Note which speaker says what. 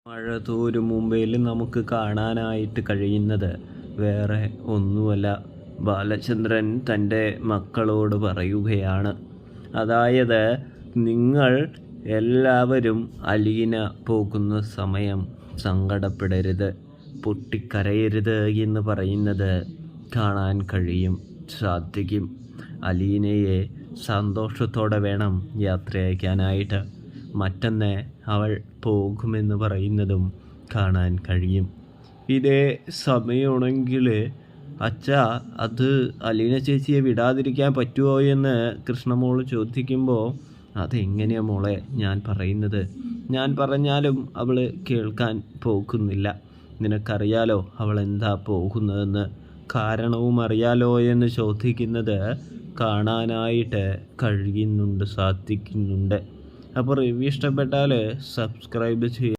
Speaker 1: മഴ തോരും മുംബൈയിൽ നമുക്ക് കാണാനായിട്ട് കഴിയുന്നത് വേറെ ഒന്നുമല്ല, ബാലചന്ദ്രൻ തൻ്റെ മക്കളോട് പറയുകയാണ്. അതായത്, നിങ്ങൾ എല്ലാവരും അലീന പോകുന്ന സമയം സങ്കടപ്പെടരുത്, പൊട്ടിക്കരയരുത് എന്ന് പറയുന്നത് കാണാൻ സാധിക്കും. അലീനയെ സന്തോഷത്തോടെ വേണം യാത്ര അയക്കാനായിട്ട്. മറ്റന്ന് അവൾ പോകുമെന്ന് പറയുന്നതും കാണാൻ കഴിയും. ഇതേ സമയമാണെങ്കിൽ അത് അലീന ചേച്ചിയെ വിടാതിരിക്കാൻ പറ്റുമോ എന്ന് കൃഷ്ണമോൾ ചോദിക്കുമ്പോൾ, അതെങ്ങനെയാണ് മോളെ ഞാൻ പറയുന്നത്? ഞാൻ പറഞ്ഞാലും അവൾ കേൾക്കാൻ പോകുന്നില്ല. നിനക്കറിയാലോ അവൾ എന്താ പോകുന്നതെന്ന്, കാരണവും അറിയാലോ എന്ന് ചോദിക്കുന്നത് കാണാനായിട്ട് സാധിക്കുന്നുണ്ട്. അപ്പോൾ റിവ്യൂ ഇഷ്ടപ്പെട്ടാൽ സബ്സ്ക്രൈബ് ചെയ്യുക.